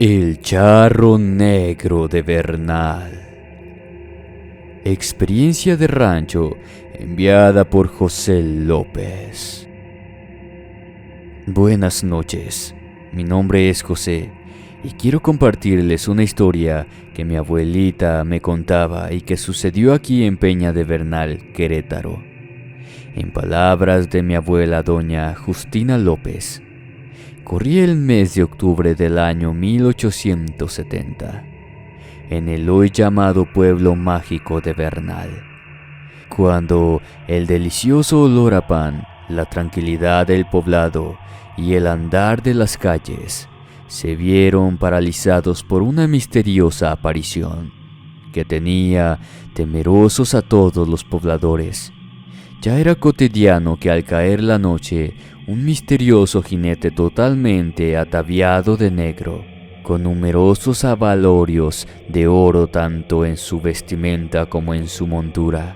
El charro negro de Bernal. Experiencia de rancho enviada por José López. Buenas noches, mi nombre es José y quiero compartirles una historia que mi abuelita me contaba y que sucedió aquí en Peña de Bernal, Querétaro. En palabras de mi abuela doña Justina López, corría el mes de octubre del año 1870, en el hoy llamado pueblo mágico de Bernal, cuando el delicioso olor a pan, la tranquilidad del poblado y el andar de las calles se vieron paralizados por una misteriosa aparición que tenía temerosos a todos los pobladores. Ya era cotidiano que al caer la noche, un misterioso jinete totalmente ataviado de negro, con numerosos abalorios de oro tanto en su vestimenta como en su montura,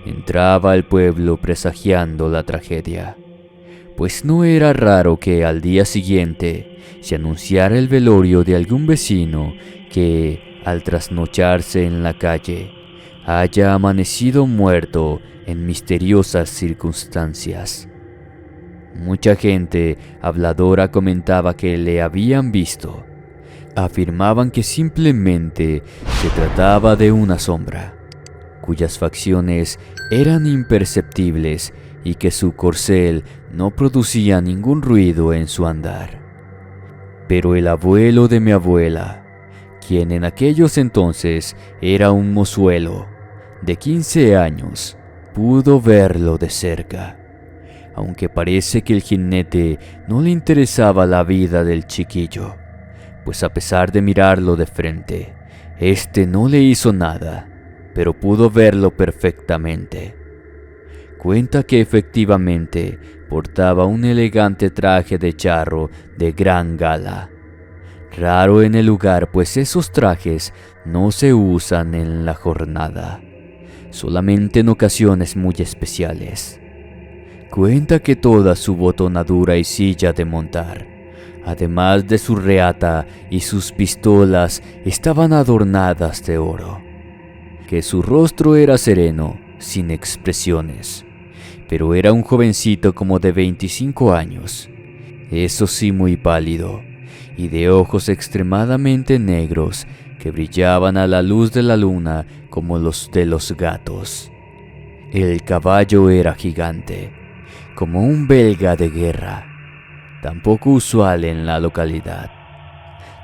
entraba al pueblo presagiando la tragedia, pues no era raro que al día siguiente se anunciara el velorio de algún vecino que, al trasnocharse en la calle, haya amanecido muerto en misteriosas circunstancias. Mucha gente habladora comentaba que le habían visto. Afirmaban que simplemente se trataba de una sombra, cuyas facciones eran imperceptibles y que su corcel no producía ningún ruido en su andar. Pero el abuelo de mi abuela, quien en aquellos entonces era un mozuelo de 15 años, pudo verlo de cerca. Aunque parece que el jinete no le interesaba la vida del chiquillo, pues a pesar de mirarlo de frente, este no le hizo nada, pero pudo verlo perfectamente. Cuenta que efectivamente portaba un elegante traje de charro de gran gala, raro en el lugar, pues esos trajes no se usan en la jornada, solamente en ocasiones muy especiales. Cuenta que toda su botonadura y silla de montar, además de su reata y sus pistolas, estaban adornadas de oro, que su rostro era sereno, sin expresiones, pero era un jovencito como de 25 años, eso sí muy pálido, y de ojos extremadamente negros que brillaban a la luz de la luna como los de los gatos. El caballo era gigante, como un belga de guerra, tan poco usual en la localidad.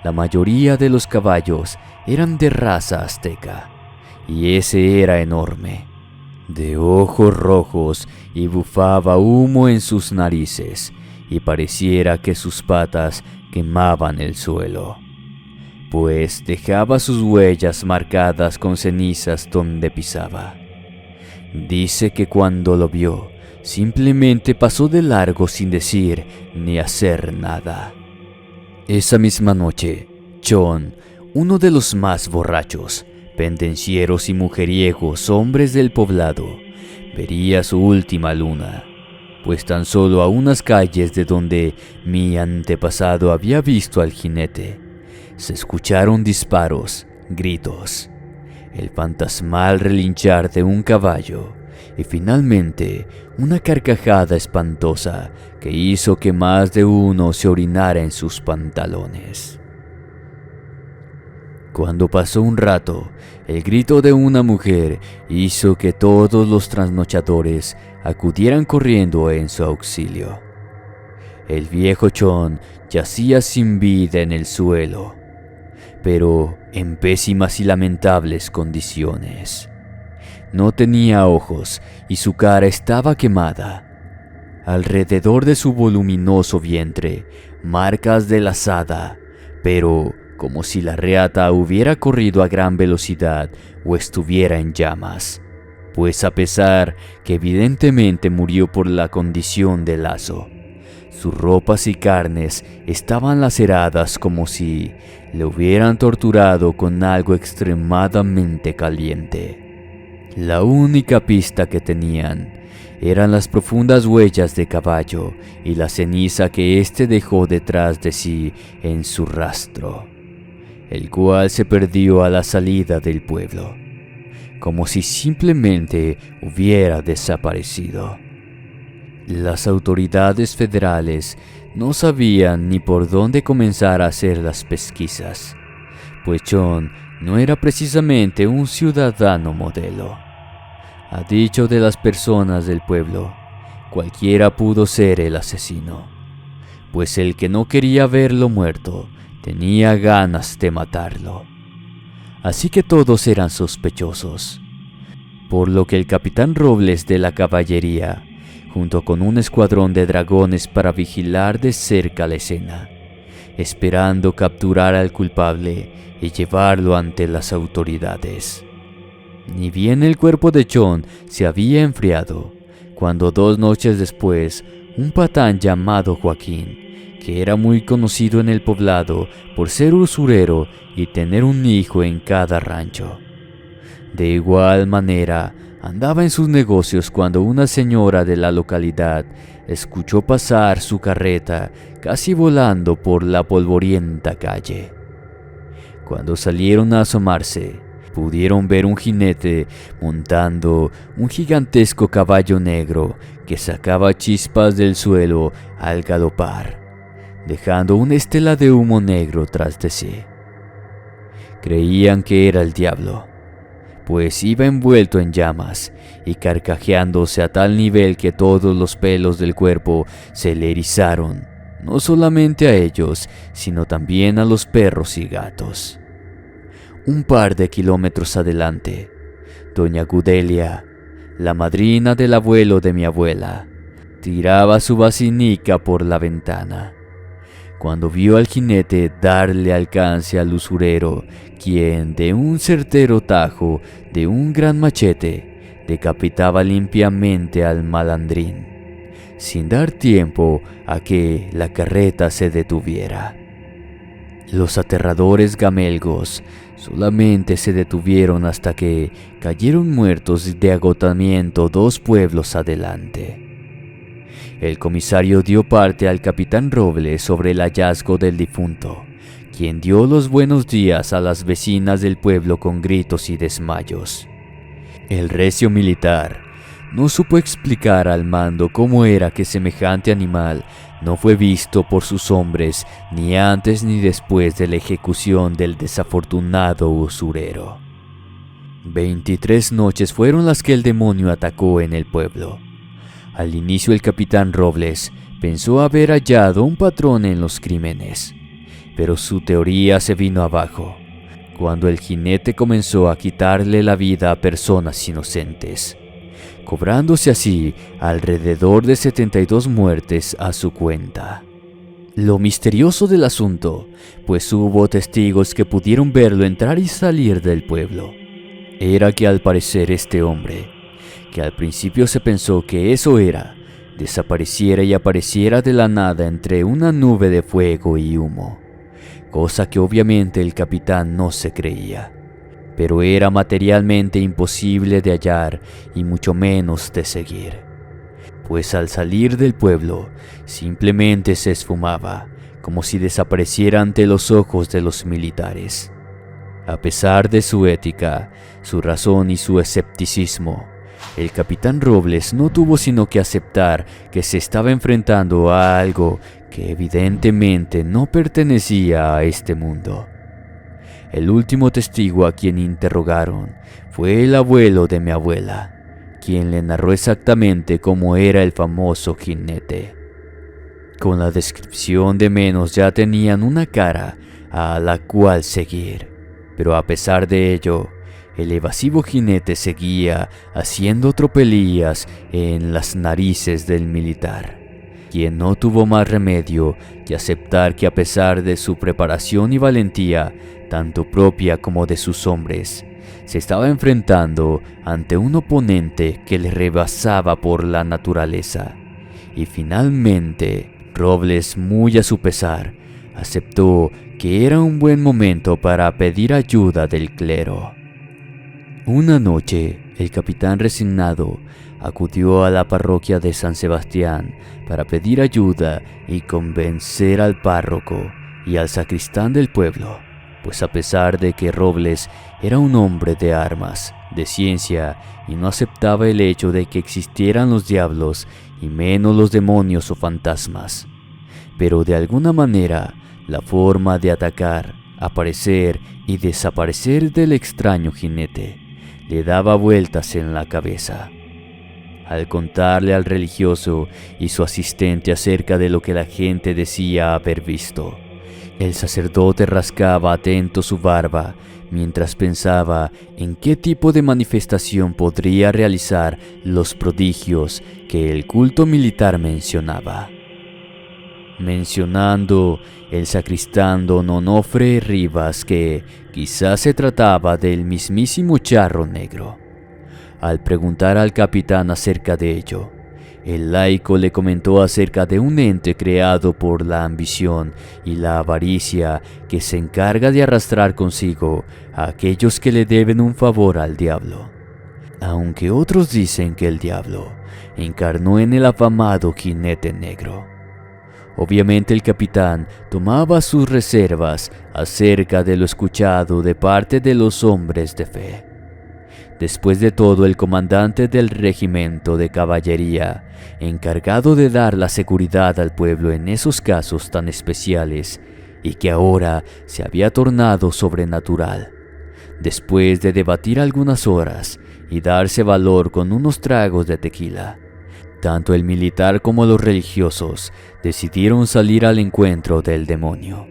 La mayoría de los caballos eran de raza azteca, y ese era enorme, de ojos rojos y bufaba humo en sus narices, y pareciera que sus patas quemaban el suelo, pues dejaba sus huellas marcadas con cenizas donde pisaba. Dice que cuando lo vio, simplemente pasó de largo sin decir ni hacer nada. Esa misma noche, John, uno de los más borrachos, pendencieros y mujeriegos hombres del poblado, vería su última luna, pues tan solo a unas calles de donde mi antepasado había visto al jinete, se escucharon disparos, gritos, el fantasmal relinchar de un caballo y finalmente una carcajada espantosa que hizo que más de uno se orinara en sus pantalones. Cuando pasó un rato, el grito de una mujer hizo que todos los trasnochadores acudieran corriendo en su auxilio. El viejo John yacía sin vida en el suelo, pero en pésimas y lamentables condiciones. No tenía ojos y su cara estaba quemada. Alrededor de su voluminoso vientre, marcas de lazada, pero como si la reata hubiera corrido a gran velocidad o estuviera en llamas, pues a pesar que evidentemente murió por la condición de lazo, sus ropas y carnes estaban laceradas como si le hubieran torturado con algo extremadamente caliente. La única pista que tenían eran las profundas huellas de caballo y la ceniza que éste dejó detrás de sí en su rastro. el cual se perdió a la salida del pueblo, como si simplemente hubiera desaparecido. Las autoridades federales no sabían ni por dónde comenzar a hacer las pesquisas, pues John no era precisamente un ciudadano modelo. A dicho de las personas del pueblo, cualquiera pudo ser el asesino, pues el que no quería verlo muerto tenía ganas de matarlo. Así que todos eran sospechosos, por lo que el capitán Robles de la caballería, junto con un escuadrón de dragones para vigilar de cerca la escena, esperando capturar al culpable y llevarlo ante las autoridades. Ni bien el cuerpo de John se había enfriado, cuando 2 noches después, un patán llamado Joaquín, que era muy conocido en el poblado por ser usurero y tener un hijo en cada rancho. De igual manera, andaba en sus negocios cuando una señora de la localidad escuchó pasar su carreta casi volando por la polvorienta calle. Cuando salieron a asomarse, pudieron ver un jinete montando un gigantesco caballo negro que sacaba chispas del suelo al galopar, dejando una estela de humo negro tras de sí. Creían que era el diablo, pues iba envuelto en llamas y carcajeándose a tal nivel que todos los pelos del cuerpo se le erizaron, no solamente a ellos, sino también a los perros y gatos. Un par de kilómetros adelante, doña Gudelia, la madrina del abuelo de mi abuela, tiraba su basinica por la ventana, cuando vio al jinete darle alcance al usurero, quien de un certero tajo de un gran machete decapitaba limpiamente al malandrín, sin dar tiempo a que la carreta se detuviera. Los aterradores gamelgos solamente se detuvieron hasta que cayeron muertos de agotamiento 2 pueblos adelante. El comisario dio parte al capitán Robles sobre el hallazgo del difunto, quien dio los buenos días a las vecinas del pueblo con gritos y desmayos. El recio militar no supo explicar al mando cómo era que semejante animal no fue visto por sus hombres ni antes ni después de la ejecución del desafortunado usurero. 23 noches fueron las que el demonio atacó en el pueblo. Al inicio el capitán Robles pensó haber hallado un patrón en los crímenes, pero su teoría se vino abajo cuando el jinete comenzó a quitarle la vida a personas inocentes, cobrándose así alrededor de 72 muertes a su cuenta. Lo misterioso del asunto, pues hubo testigos que pudieron verlo entrar y salir del pueblo, era que al parecer este hombre, que al principio se pensó que eso era, desapareciera y apareciera de la nada entre una nube de fuego y humo, cosa que obviamente el capitán no se creía, pero era materialmente imposible de hallar y mucho menos de seguir, pues al salir del pueblo simplemente se esfumaba, como si desapareciera ante los ojos de los militares. A pesar de su ética, su razón y su escepticismo, el capitán Robles no tuvo sino que aceptar que se estaba enfrentando a algo que evidentemente no pertenecía a este mundo. El último testigo a quien interrogaron fue el abuelo de mi abuela, quien le narró exactamente cómo era el famoso jinete. Con la descripción de menos ya tenían una cara a la cual seguir, pero a pesar de ello, el evasivo jinete seguía haciendo tropelías en las narices del militar, quien no tuvo más remedio que aceptar que a pesar de su preparación y valentía, tanto propia como de sus hombres, se estaba enfrentando ante un oponente que le rebasaba por la naturaleza. Y finalmente, Robles, muy a su pesar, aceptó que era un buen momento para pedir ayuda del clero. Una noche, el capitán resignado acudió a la parroquia de San Sebastián para pedir ayuda y convencer al párroco y al sacristán del pueblo pues a pesar de que Robles era un hombre de armas, de ciencia, y no aceptaba el hecho de que existieran los diablos y menos los demonios o fantasmas, pero de alguna manera la forma de atacar, aparecer y desaparecer del extraño jinete le daba vueltas en la cabeza. Al contarle al religioso y su asistente acerca de lo que la gente decía haber visto, el sacerdote rascaba atento su barba mientras pensaba en qué tipo de manifestación podría realizar los prodigios que el culto militar mencionaba. Mencionando el sacristán don Onofre Rivas que quizás se trataba del mismísimo Charro Negro. Al preguntar al capitán acerca de ello, el laico le comentó acerca de un ente creado por la ambición y la avaricia que se encarga de arrastrar consigo a aquellos que le deben un favor al diablo. Aunque otros dicen que el diablo encarnó en el afamado jinete negro. Obviamente el capitán tomaba sus reservas acerca de lo escuchado de parte de los hombres de fe. Después de todo, el comandante del regimiento de caballería, encargado de dar la seguridad al pueblo en esos casos tan especiales, y que ahora se había tornado sobrenatural, después de debatir algunas horas y darse valor con unos tragos de tequila, tanto el militar como los religiosos decidieron salir al encuentro del demonio,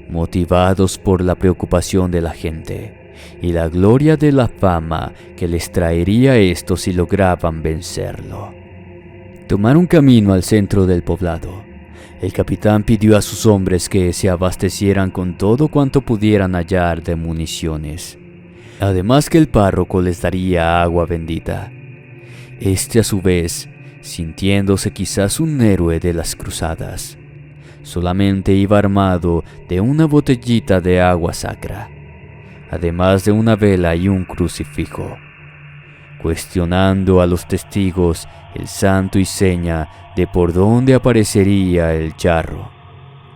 motivados por la preocupación de la gente y la gloria de la fama que les traería esto si lograban vencerlo. Tomaron camino al centro del poblado. El capitán pidió a sus hombres que se abastecieran con todo cuanto pudieran hallar de municiones, además que el párroco les daría agua bendita. Este a su vez, sintiéndose quizás un héroe de las cruzadas, solamente iba armado de una botellita de agua sacra, además de una vela y un crucifijo. Cuestionando a los testigos el santo y seña de por dónde aparecería el charro,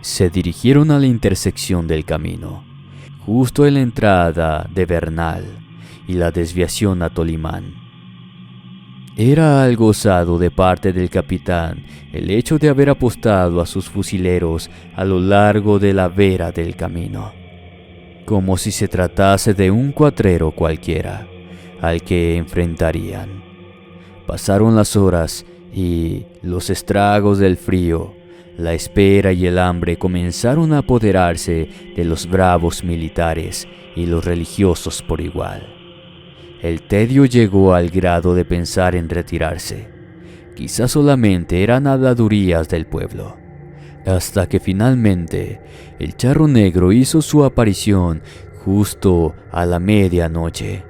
se dirigieron a la intersección del camino, justo en la entrada de Bernal y la desviación a Tolimán. Era algo osado de parte del capitán el hecho de haber apostado a sus fusileros a lo largo de la vera del camino, como si se tratase de un cuatrero cualquiera al que enfrentarían. Pasaron las horas y los estragos del frío, la espera y el hambre comenzaron a apoderarse de los bravos militares y los religiosos por igual. El tedio llegó al grado de pensar en retirarse. Quizás solamente eran habladurías del pueblo, hasta que finalmente el charro negro hizo su aparición justo a la medianoche,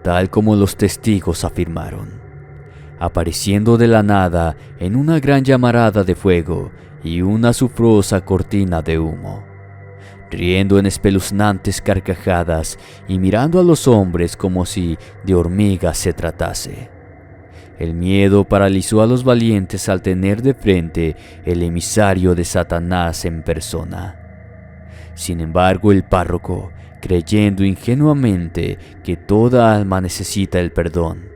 tal como los testigos afirmaron, apareciendo de la nada en una gran llamarada de fuego y una azufrosa cortina de humo, riendo en espeluznantes carcajadas y mirando a los hombres como si de hormigas se tratase. El miedo paralizó a los valientes al tener de frente el emisario de Satanás en persona. Sin embargo, el párroco, creyendo ingenuamente que toda alma necesita el perdón,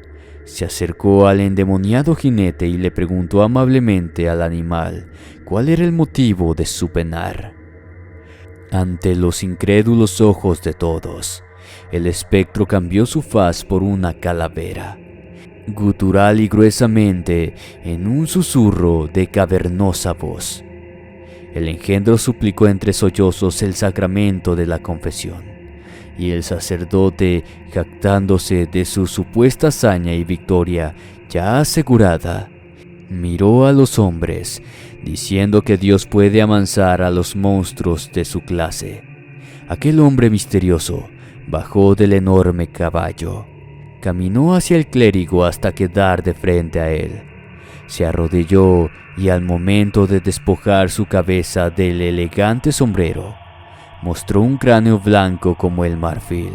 se acercó al endemoniado jinete y le preguntó amablemente al animal cuál era el motivo de su penar. Ante los incrédulos ojos de todos, el espectro cambió su faz por una calavera, gutural y gruesamente en un susurro de cavernosa voz. El engendro suplicó entre sollozos el sacramento de la confesión, y el sacerdote, jactándose de su supuesta hazaña y victoria ya asegurada, miró a los hombres, diciendo que Dios puede amansar a los monstruos de su clase. Aquel hombre misterioso bajó del enorme caballo, caminó hacia el clérigo hasta quedar de frente a él. Se arrodilló y al momento de despojar su cabeza del elegante sombrero, mostró un cráneo blanco como el marfil,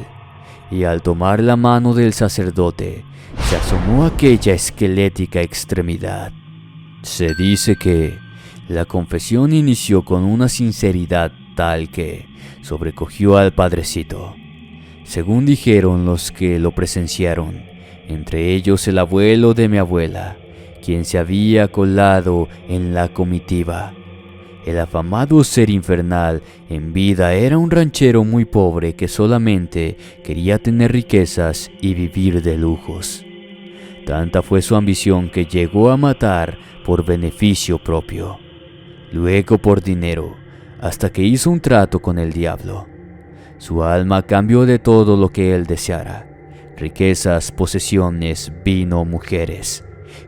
y al tomar la mano del sacerdote, se asomó aquella esquelética extremidad. Se dice que la confesión inició con una sinceridad tal que sobrecogió al padrecito. Según dijeron los que lo presenciaron, entre ellos el abuelo de mi abuela, quien se había colado en la comitiva. El afamado ser infernal en vida era un ranchero muy pobre que solamente quería tener riquezas y vivir de lujos. Tanta fue su ambición que llegó a matar por beneficio propio, luego por dinero, hasta que hizo un trato con el diablo. Su alma cambió de todo lo que él deseara: riquezas, posesiones, vino, mujeres,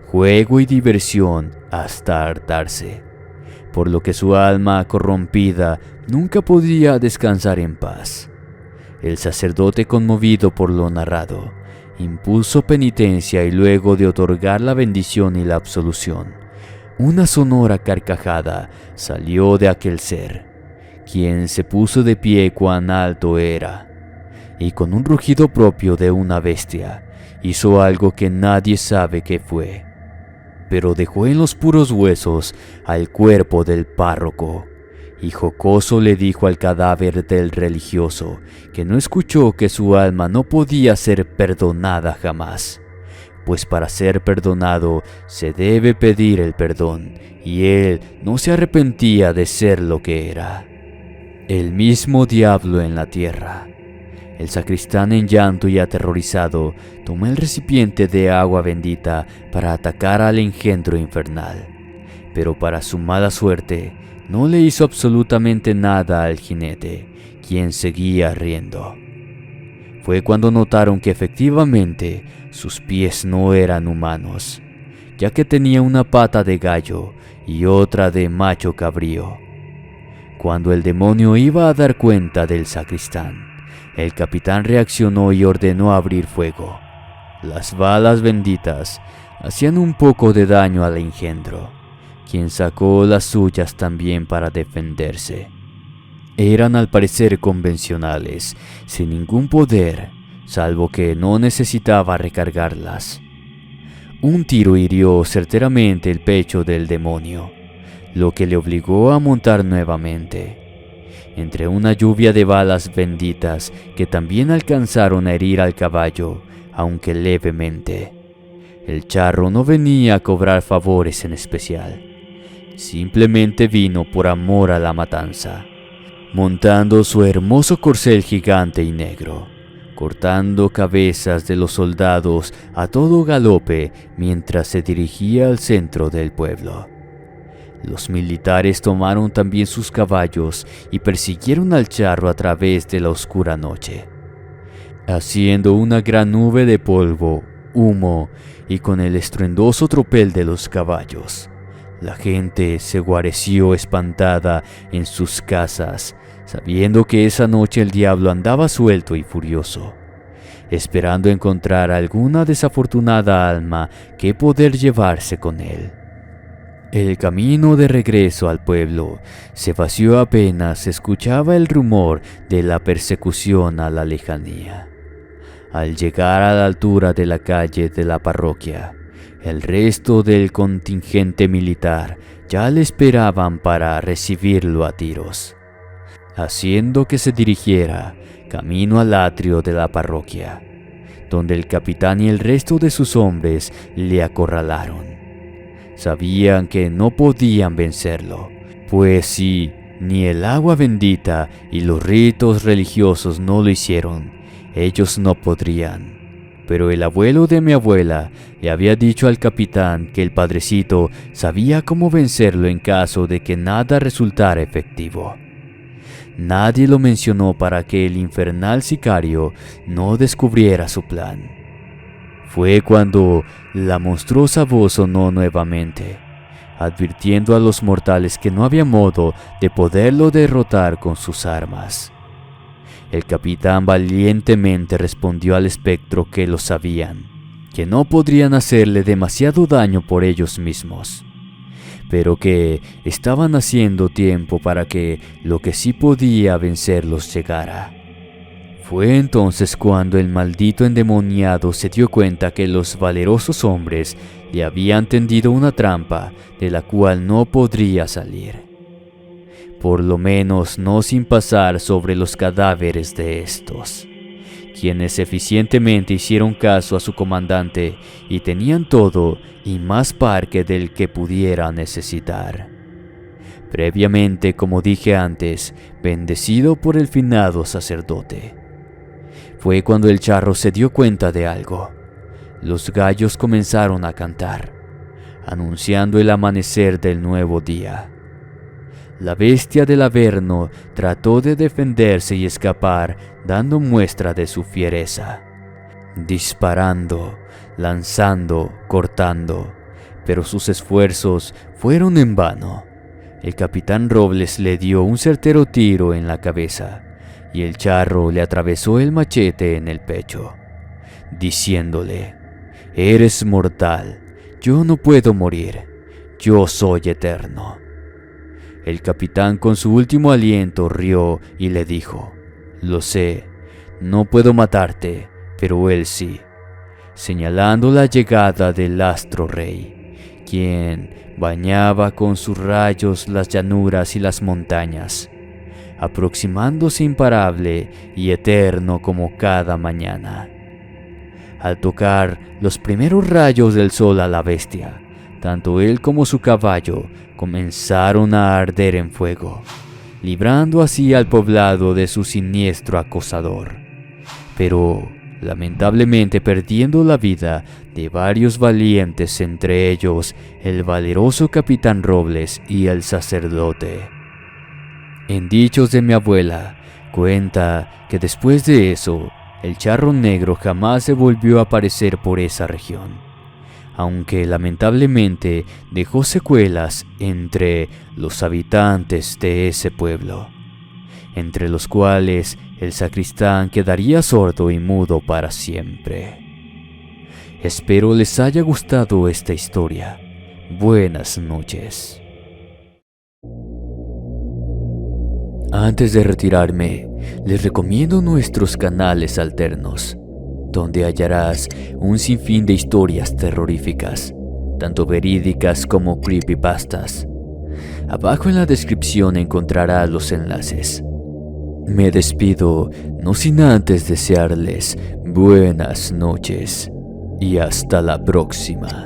juego y diversión hasta hartarse, por lo que su alma corrompida nunca podía descansar en paz. El sacerdote, conmovido por lo narrado, impuso penitencia y luego de otorgar la bendición y la absolución, una sonora carcajada salió de aquel ser, quien se puso de pie cuán alto era, y con un rugido propio de una bestia, hizo algo que nadie sabe qué fue, pero dejó en los puros huesos al cuerpo del párroco, y jocoso le dijo al cadáver del religioso que no escuchó que su alma no podía ser perdonada jamás, pues para ser perdonado se debe pedir el perdón, y él no se arrepentía de ser lo que era: el mismo diablo en la tierra. El sacristán, en llanto y aterrorizado, tomó el recipiente de agua bendita para atacar al engendro infernal, pero para su mala suerte no le hizo absolutamente nada al jinete, quien seguía riendo. Fue cuando notaron que efectivamente sus pies no eran humanos, ya que tenía una pata de gallo y otra de macho cabrío. Cuando el demonio iba a dar cuenta del sacristán, el capitán reaccionó y ordenó abrir fuego. Las balas benditas hacían un poco de daño al engendro, quien sacó las suyas también para defenderse. Eran al parecer convencionales, sin ningún poder, salvo que no necesitaba recargarlas. Un tiro hirió certeramente el pecho del demonio, lo que le obligó a montar nuevamente. Entre una lluvia de balas benditas que también alcanzaron a herir al caballo, aunque levemente. El charro no venía a cobrar favores en especial, simplemente vino por amor a la matanza, montando su hermoso corcel gigante y negro, cortando cabezas de los soldados a todo galope mientras se dirigía al centro del pueblo. Los militares tomaron también sus caballos y persiguieron al charro a través de la oscura noche, haciendo una gran nube de polvo, humo y con el estruendoso tropel de los caballos. La gente se guareció espantada en sus casas, sabiendo que esa noche el diablo andaba suelto y furioso, esperando encontrar alguna desafortunada alma que poder llevarse con él. El camino de regreso al pueblo se vació apenas se escuchaba el rumor de la persecución a la lejanía. Al llegar a la altura de la calle de la parroquia, el resto del contingente militar ya le esperaban para recibirlo a tiros, haciendo que se dirigiera camino al atrio de la parroquia, donde el capitán y el resto de sus hombres le acorralaron. Sabían que no podían vencerlo, pues si ni el agua bendita y los ritos religiosos no lo hicieron, ellos no podrían. Pero el abuelo de mi abuela le había dicho al capitán que el padrecito sabía cómo vencerlo en caso de que nada resultara efectivo. Nadie lo mencionó para que el infernal sicario no descubriera su plan. Fue cuando la monstruosa voz sonó nuevamente, advirtiendo a los mortales que no había modo de poderlo derrotar con sus armas. El capitán valientemente respondió al espectro que lo sabían, que no podrían hacerle demasiado daño por ellos mismos, pero que estaban haciendo tiempo para que lo que sí podía vencerlos llegara. Fue entonces cuando el maldito endemoniado se dio cuenta que los valerosos hombres le habían tendido una trampa de la cual no podría salir. por lo menos no sin pasar sobre los cadáveres de estos, quienes eficientemente hicieron caso a su comandante y tenían todo y más parque del que pudiera necesitar. Previamente, como dije antes, bendecido por el finado sacerdote. Fue cuando el charro se dio cuenta de algo. Los gallos comenzaron a cantar, anunciando el amanecer del nuevo día. La bestia del Averno trató de defenderse y escapar, dando muestra de su fiereza, disparando, lanzando, cortando, pero sus esfuerzos fueron en vano. El capitán Robles le dio un certero tiro en la cabeza y el charro le atravesó el machete en el pecho, diciéndole: «Eres mortal, yo no puedo morir, yo soy eterno». El capitán con su último aliento rió y le dijo: «Lo sé, no puedo matarte, pero él sí», señalando la llegada del astro rey, quien bañaba con sus rayos las llanuras y las montañas, aproximándose imparable y eterno como cada mañana. Al tocar los primeros rayos del sol a la bestia, tanto él como su caballo comenzaron a arder en fuego, librando así al poblado de su siniestro acosador, pero lamentablemente perdiendo la vida de varios valientes, entre ellos el valeroso capitán Robles y el sacerdote. En dichos de mi abuela, cuenta que después de eso, el charro negro jamás se volvió a aparecer por esa región, aunque lamentablemente dejó secuelas entre los habitantes de ese pueblo, entre los cuales el sacristán quedaría sordo y mudo para siempre. Espero les haya gustado esta historia. Buenas noches. Antes de retirarme, les recomiendo nuestros canales alternos, donde hallarás un sinfín de historias terroríficas, tanto verídicas como creepypastas. Abajo en la descripción encontrarás los enlaces. Me despido, no sin antes desearles buenas noches y hasta la próxima.